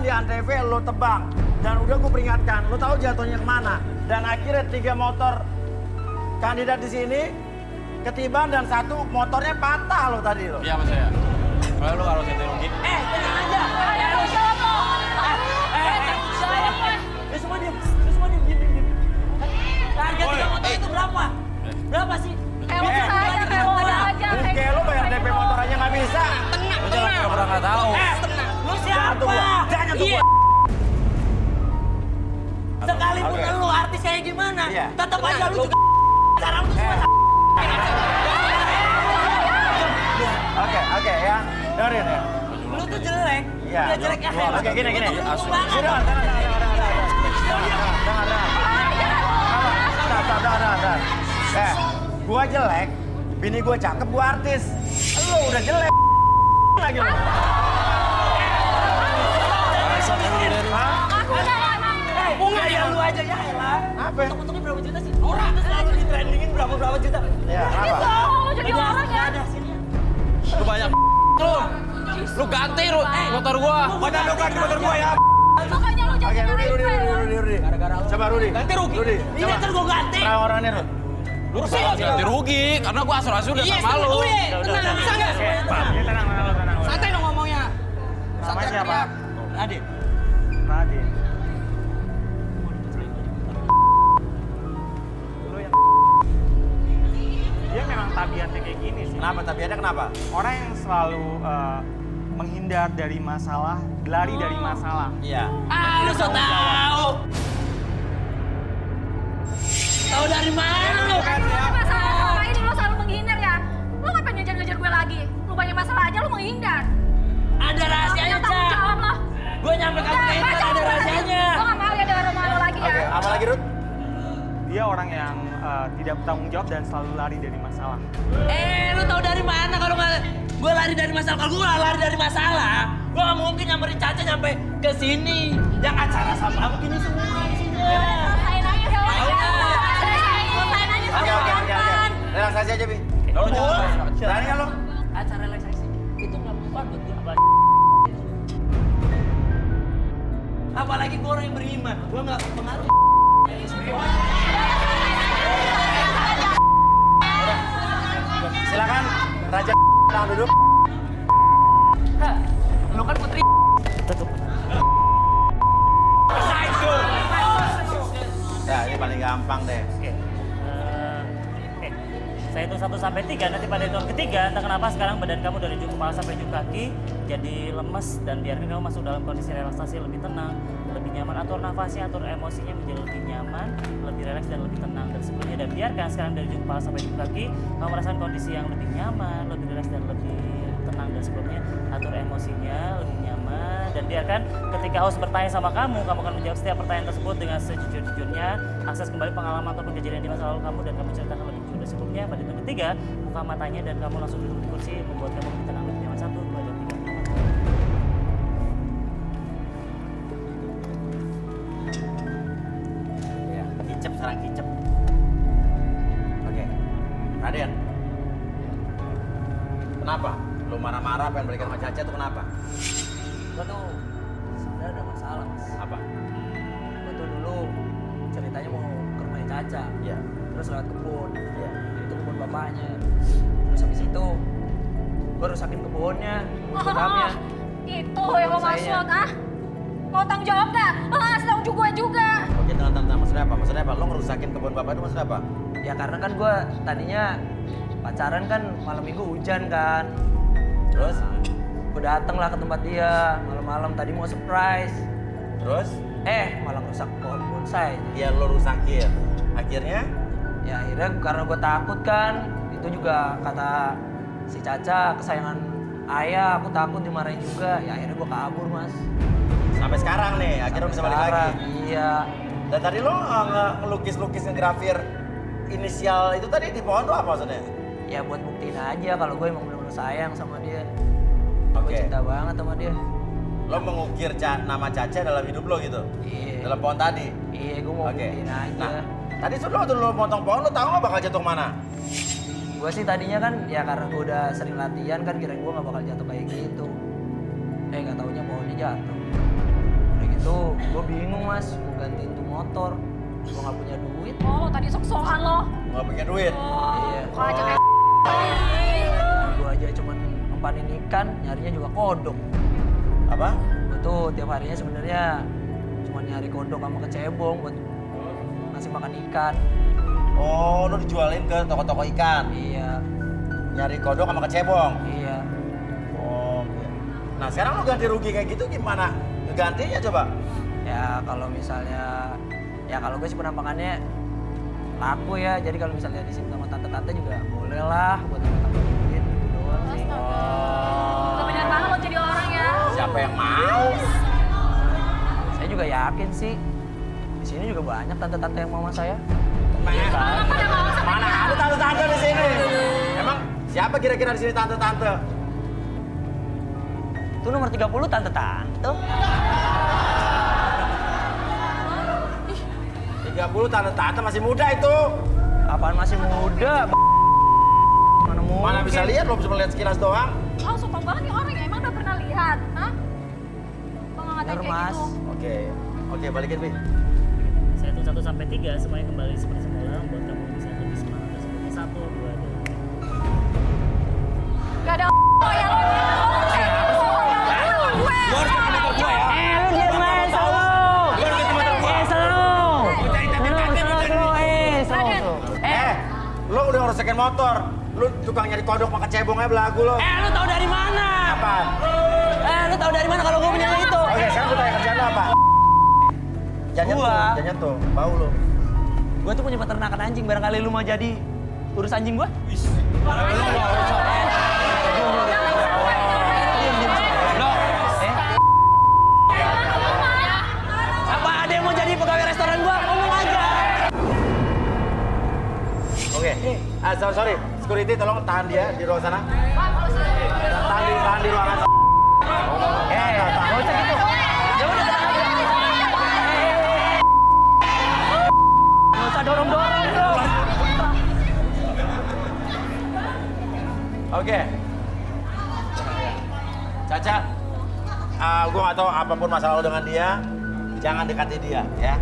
di Antv lo tebang. Dan udah gue peringatkan, lo tahu jatuhnya kemana. Dan akhirnya 3 motor kandidat di sini ketiban dan 1 motornya patah lo tadi lo. Iya Mas ya. Kalau lo harus ganti rugi. Tenang aja. Lu siapa lo? Siapa? Lu semua diem. Harga 3 motor itu berapa? Berapa sih? Oke, lo bayar DP motor aja nggak bisa. Lo jangan pura-pura nggak tahu. Lu siapa? Jangan tuh gua. Sekalipun lu artis kayak gimana, Iya. tetap aja lu juga sekarang lu semua. Oke ya. Dengerin ya. Lu tuh jelek. Iya. Udah jelek ya. Oke, gini. Lu tuh Asu. banget. Dengar. Gua jelek, bini gua cakep, gua artis. Lu udah jelek lagi lu. Bunga ya lu aja ya elah. Apa? Untung-untungnya berapa juta sih? Orang itu selalu di trendingin berapa juta. Ya, apa? Lu jadi orang ya? Ada sini. Lu banyak lu. Lu ganti motor gua. Banyak dokan di motor gua ya. Makanya lu jadi Rudi. Coba Rudi. Ganti rugi. Rudi, Ini coba. ntar gua ganti. Orang-orangnya Rudi. Lu ganti rugi karena gua asuransi udah sama lu. Tenang, bisa nggak? Tenang. Santai dong ngomongnya. Namanya siapa? Adit. Radin. Dia memang tabiatnya kayak gini sih. Kenapa? Tabiatnya kenapa? Orang yang selalu menghindar dari masalah, lari dari masalah. Iya. Lu so tahu. Tahu dari mana lu? masalah selama ini lu selalu menghindar ya? Lu ngapain ngejar-ngejar gue lagi? Lu banyak masalah aja lu menghindar. Ada rahasianya, Tanggung Cak. jawab lo. Gue nyampe kamu kayak gitu ada rahasianya. Gue gak mau ya dengan rumah lo lagi ya. Oke, apa lagi Rud? Dia orang yang tidak bertanggung jawab dan selalu lari dari masalah. Lu tahu dari mana kalau nggak gue lari dari masalah? Kalau gue lari dari masalah, gue nggak mungkin nyamperin Caca nyampe ke sini. Yang acara sama begini semua isinya. Selesain aja ya. Selesain aja sama Oke. mantan. Relaksasi aja, Bi. Lu jangan Berani kan lo? Acara relaksasi itu nggak bukan buat gue. Apalagi gue orang yang beriman, gue nggak pengaruh. Silakan Raja Tenang duduk. Lu kan putri. Ya, ini paling gampang deh. Saya hitung 1 sampai 3, nanti pada hitungan ketiga, entah kenapa sekarang badan kamu dari ujung kepala sampai ujung kaki jadi lemes dan biarkan kamu masuk dalam kondisi relaksasi lebih tenang, lebih nyaman, atur nafasnya, atur emosinya menjadi lebih nyaman, lebih rileks dan lebih tenang dan sebelumnya. Dan biarkan sekarang dari ujung kepala sampai ujung kaki kamu merasakan kondisi yang lebih nyaman, lebih rileks dan lebih tenang dan sebelumnya. Atur emosinya lebih nyaman dan biarkan ketika host bertanya sama kamu akan menjawab setiap pertanyaan tersebut dengan sejujur-jujurnya. Akses kembali pengalaman ataupun kejadian di masa lalu kamu dan kamu ceritakan lebih jujur. Sebelumnya pada hitungan ketiga, buka matanya dan kamu langsung duduk di kursi membuat kamu lebih tenang, lebih nyaman. 1, 2, dan 3. Ya, kicep sekarang kicep. Oke. Raden. Kenapa? Lu marah-marah pengen balikan sama Caca tuh kenapa? Gue tuh sebenarnya ada masalah, Mas. Apa? Gue tuh dulu ceritanya mau ke rumahnya Caca. Iya. Terus lewat kebun. Iya. Itu kebun bapaknya. Terus habis itu gue rusakin kebunnya, hukamnya. Itu yang lo maksud, ah? Mau tanggung jawab gak? Lo gak ngasih tanggung gue juga. Oke, tenang. Maksudnya apa? Maksudnya apa? Lo ngerusakin kebun bapak itu maksudnya apa? Ya karena kan gue tadinya pacaran kan malam minggu hujan kan. Terus? Gue dateng lah ke tempat dia malam-malam tadi mau surprise. Terus? Malah rusak pohon bonsai. Dia lo rusakin. Akhirnya? Ya akhirnya karena gue takut kan. Itu juga kata si Caca kesayangan ayah, aku takut dimarahin juga. Ya akhirnya gue kabur, Mas. Sampai sekarang nih, akhirnya lo bisa balik lagi. Iya. Dan tadi lo ngelukis-lukis, ngegrafir inisial itu tadi di pohon tuh apa maksudnya? Ya buat buktiin aja kalau gue emang bener-bener sayang sama dia. Oke. Gue cinta banget sama dia. Lo mengukir nama Caca dalam hidup lo gitu? Iya. Dalam pohon tadi? Iya, gue mau buktiin aja. Nah, tadi waktu lo potong pohon, lo tahu nggak bakal jatuh kemana? Gue sih tadinya kan ya karena gue udah sering latihan kan kirain gue gak bakal jatuh kayak gitu. Gak taunya pohonnya jatuh. Itu gue bingung mas, mau gantiin tuh motor. Gue nggak punya duit. Oh, tadi sok-sokan lo. Nggak punya duit. Iya. Kok aja kayak Gue aja cuman nempanin ikan, nyarinya juga kodok. Apa? Gue tuh tiap harinya sebenarnya cuma nyari kodok sama kecebong buat ngasih makan ikan. Oh, lu dijualin ke toko-toko ikan. Iya, Nyari kodok sama kecebong. iya. Oke. Nah, sekarang lu ganti rugi kayak gitu gimana? Gantinya coba. Ya kalau misalnya, ya kalau gue sih penampakannya laku ya. Jadi kalau misalnya di sini sama tante-tante juga boleh lah buat tambah duit gitu doang sih. Gak benar banget lo jadi orang ya. Siapa yang mau? Saya juga yakin sih. Di sini juga banyak tante-tante yang mau sama saya. Mana ada tante-tante di sini? Emang siapa kira-kira di sini tante-tante? Itu nomor 30 tante-tante. 30 tante-tante masih muda itu. Apaan masih muda? Mana mungkin? Mana bisa lihat, lo bisa melihat sekilas doang. Oh, sopan banget nih orang ya. Emang udah pernah lihat? Hah? Lo nggak ngatain Bener, kayak Mas. gitu. Oke, balikin, Pi. Saya hitung 1 sampai 3, semuanya kembali seperti semula. Buat kamu bisa lebih semangat dan seperti 1, 2, dan 3. Gak ada ya lo. Lu harus ganti motor gua ya. Lu diam aja selalu. Lu harus ganti motor gua. Selalu. Raden. Lo udah ngerusakin motor. Lu tukang nyari kodok makan cebongnya belagu lo. Lu tahu dari mana? Apa? Lu tahu dari mana kalau gue punya itu? Oke, sekarang gue tanya kerjaan lo apa? Gua. Jangan tuh, bau lo. Gue tuh punya peternakan anjing, barangkali lu mau jadi urus anjing gue? Apa ada yang mau jadi pegawai restoran gue? Ngomong aja. Oke. Sorry. Security tolong tahan dia di ruang sana. Tahan di ruangan. Gak usah gitu. Ya udah tenang aja. Gak usah dorong-dorong dong. Oke. Caca, gue gak tahu apapun masalah lo dengan dia, jangan dekati dia, ya.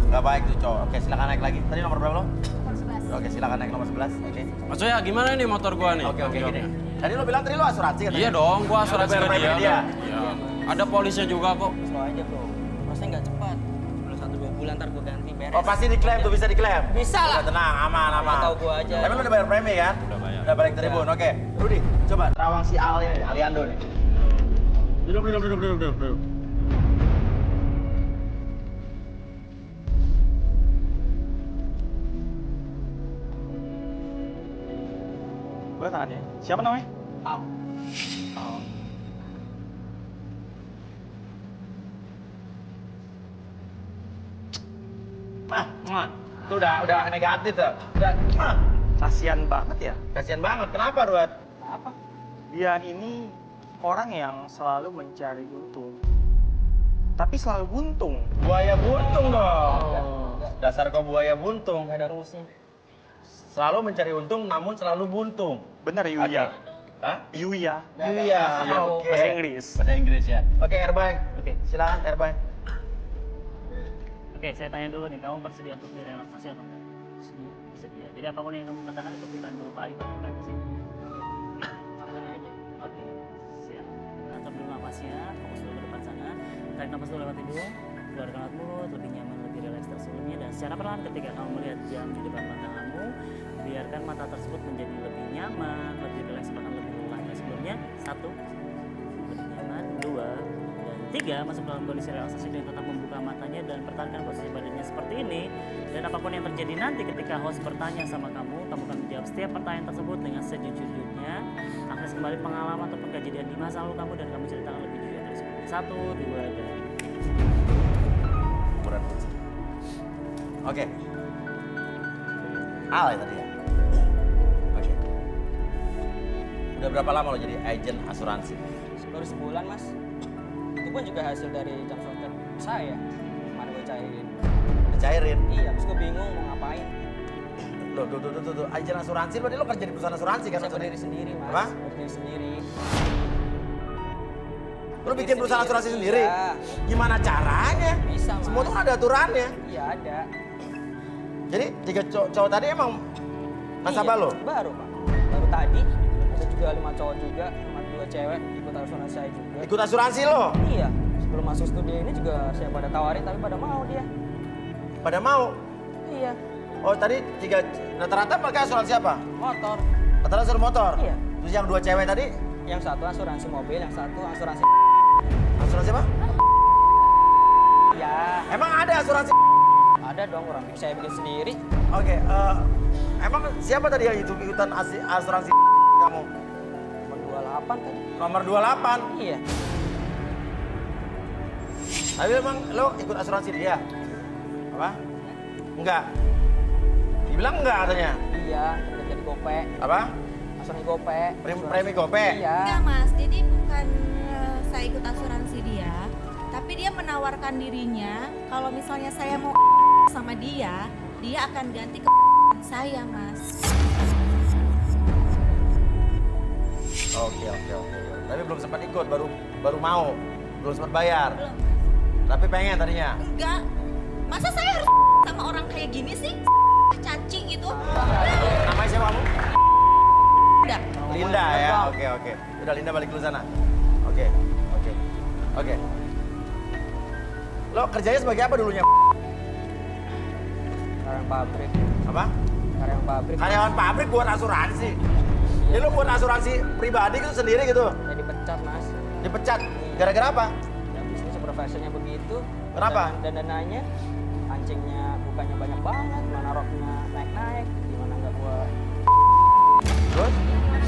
Gak baik tuh cowok. Oke, silakan naik lagi. Tadi nomor berapa lo? Nomor 11. Oke, silakan naik nomor 11. Oke. Maksudnya gimana nih motor gua nih? Oke, gini. Tadi lo bilang tadi lo asuransi kan? Iya dong, gua asuransi Udah ke bayar dia. premi dia. Iya. Ada polisnya juga kok. Slow aja bro. Prosesnya nggak cepat. Belum 1-2 bulan ntar gue ganti beres. Oh, pasti diklaim tuh, bisa diklaim? Bisa lah. Udah tenang, aman. Nggak tahu gua aja. Tapi lo udah bayar premi kan? Udah bayar. Udah balik tribun, oke. Rudi, coba terawang si Al ya, Aliando nih. Duduk. Gue tanya, siapa namanya? Al. Itu udah negatif tuh. Udah, Kasian banget ya. kasihan banget. Kenapa, Ruat? Apa? Dia ini orang yang selalu mencari untung. Tapi selalu buntung. Buaya buntung dong. Dasar kau buaya buntung. Nggak ada rumusnya. Selalu mencari untung, namun selalu buntung. Bener Yuya. Hah? Yuya. Iya, oke. Bahasa Inggris. Bahasa Inggris ya. Oke, Erbay. Oke, silakan Erbay. Oke, saya tanya dulu nih, kamu bersedia untuk direlaksasi atau enggak? Bersedia. Jadi apapun yang kamu katakan itu bukan berupa ibadah sih. Oke, siap. Atur dulu napasnya, fokus dulu ke depan sana. Tarik napas dulu lewat hidung, keluarkan lewat mulut, lebih nyaman, lebih rileks dari sebelumnya. Dan secara perlahan ketika kamu melihat jam di depan mata kamu, biarkan mata tersebut menjadi lebih nyaman, lebih rileks, bahkan lebih lelah dari sebelumnya. 1, lebih nyaman. 2, dan 3, masuk dalam kondisi relaksasi dengan tetap membuka matanya dan pertahankan posisi badannya seperti ini. Dan apapun yang terjadi nanti ketika host bertanya sama kamu akan menjawab setiap pertanyaan tersebut dengan sejujurnya. Akses kembali pengalaman ataupun kejadian di masa lalu kamu dan kamu ceritakan lebih jujur dari sebelumnya. 1, 2, dan 3. Oke. Al ya tadi ya? Oke. Udah berapa lama lo jadi agen asuransi? Baru sebulan mas. Itu pun juga hasil dari jam shorter saya. Kemarin gue cairin. Dicairin? Iya, terus gue bingung mau ngapain. Tuh. Agen asuransi berarti lo kerja di perusahaan asuransi kan? Saya berdiri sendiri mas. Apa? Berdiri sendiri. Lu bikin perusahaan asuransi sendiri? Iya. Gimana caranya? Bisa, Mas. Semua tuh kan ada aturannya. Iya ada. Jadi 3 cowok tadi emang nasabah Iya, lo? Baru Pak. Baru tadi. Ada juga 5 cowok juga, sama 2 cewek ikut asuransi saya juga. Ikut asuransi lo? Iya. Sebelum masuk studio ini juga saya pada tawarin tapi pada mau dia. Pada mau? Iya. Oh tadi 3, rata-rata mereka asuransi apa? Motor. Rata-rata asuransi motor? Iya. Terus yang 2 cewek tadi? Yang satu asuransi mobil, yang satu asuransi. Asuransi apa? Ya, Emang ada asuransi? ada dong orang saya bikin sendiri. Oke, emang siapa tadi yang ikutan asuransi kamu? Nomor 28 tadi. Nomor 28? Iya. Tapi emang lo ikut asuransi dia? Apa? Enggak. Dibilang enggak katanya. Iya, kerja jadi gope. Apa? Asuransi gope. Premi gope? Iya. Enggak mas, jadi bukan saya ikut asuransi dia, tapi dia menawarkan dirinya kalau misalnya saya mau sama dia akan ganti ke saya mas. Oke. Tapi belum sempat ikut, baru mau, belum sempat bayar. Belum. Tapi pengen tadinya. Enggak, masa saya harus sama orang kayak gini sih? Cacing itu. Namanya siapa kamu? Udah. Linda ya. Oke. Udah Linda balik dulu sana. Oke. Lo kerjanya sebagai apa dulunya? Karyawan pabrik. Apa? Karyawan pabrik. Karyawan pabrik buat asuransi. Jadi lo buat asuransi pribadi gitu sendiri gitu? Saya dipecat mas. Dipecat? Gara-gara apa? Ya bisnis supervisornya begitu. Kenapa? Dan dananya, kancingnya bukannya banyak banget, mana roknya naik-naik, gimana nggak gua. Terus?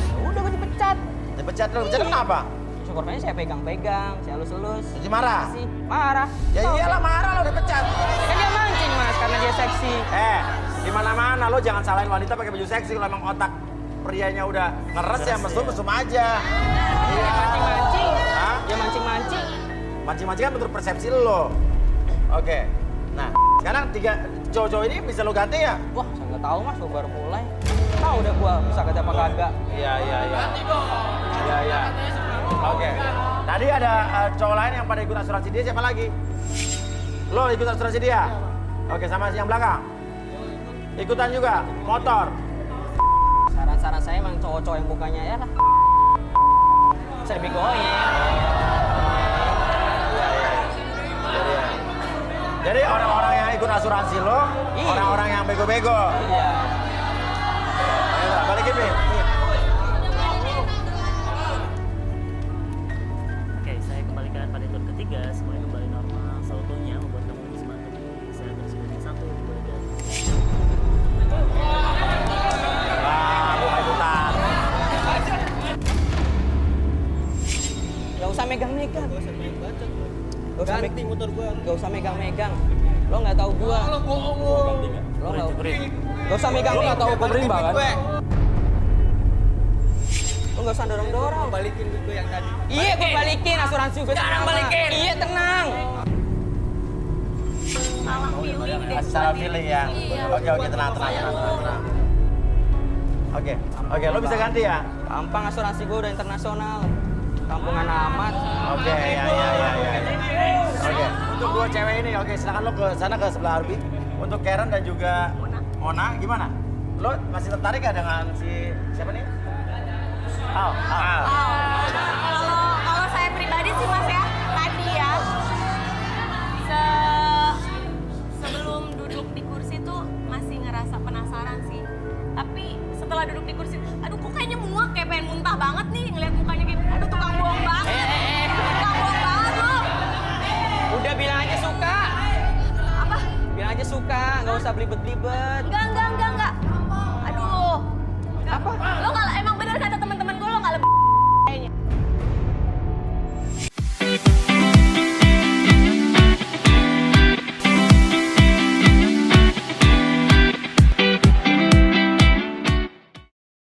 Ya udah gua dipecat. Dipecat lo? Dipecat kenapa? Supervisornya saya pegang-pegang, saya elus-elus. Jadi marah? Sih, marah. Ya iyalah marah lo dipecat. Kan dia mancing mas, karena dia seksi. Di mana-mana lo jangan salahin wanita pakai baju seksi kalau emang otak prianya udah ngeres ya mesum-mesum aja. Dia mancing-mancing. Hah? Dia mancing-mancing. Mancing-mancing kan menurut persepsi lo. Oke. Nah, sekarang 3 cowok-cowok ini bisa lo ganti ya? Wah, saya nggak tahu mas, gua baru mulai. Tahu udah gua bisa kerja apa kagak. Iya. Iya. Oke. Tadi ada cowok lain yang pada ikut asuransi dia, siapa lagi? Lo ikut asuransi dia? Oke, sama yang belakang? Ikutan juga? Motor? Saran-saran saya emang cowok-cowok yang mukanya ya lah. Bisa dibegoin. Iya. Jadi orang-orang yang ikut asuransi lo, Iya. orang-orang yang bego-bego. Iya. Ayo, balikin, Pi. Oke, saya kembalikan pada turun ketiga, semuanya kembali normal. Seutuhnya membuat kamu lebih semangat. Saya bersih 1, 2, 3. Gua ikutan. Gak usah megang-megang. Gak usah megang motor gua. Gak usah megang-megang. Lo nggak tahu gua. Lo bohong. Lo nggak. Gak usah megang. Lo nggak tahu gua berimba kan? Lo nggak usah dorong-dorong. Balikin duit gua yang tadi. Iya, gua balikin asuransi gua. Sekarang balikin. Iya, tenang. Salah feeling deh. Salah feeling ya? Iya. Oke, tenang. Oke, lo bisa ganti ya? Gampang, asuransi gua udah internasional. Kampungan amat. Oke, ya. Oke, untuk 2 cewek ini, oke silakan lo ke sana ke sebelah Arbi. Untuk Karen dan juga Mona, gimana? Lo masih tertarik gak dengan si siapa nih? Al. Kalau saya pribadi sih mas ya, tadi ya, sebelum duduk di kursi tuh masih ngerasa penasaran sih. Tapi setelah duduk di kursi, aduh kok kayaknya muak, kayak pengen muntah banget nih ngeliat mukanya gitu. Aduh tukang bohong banget. Tukang bohong banget lo. Udah bilang aja suka. Apa? Bilang aja suka, nggak usah belibet-belibet. Enggak. Aduh. Apa?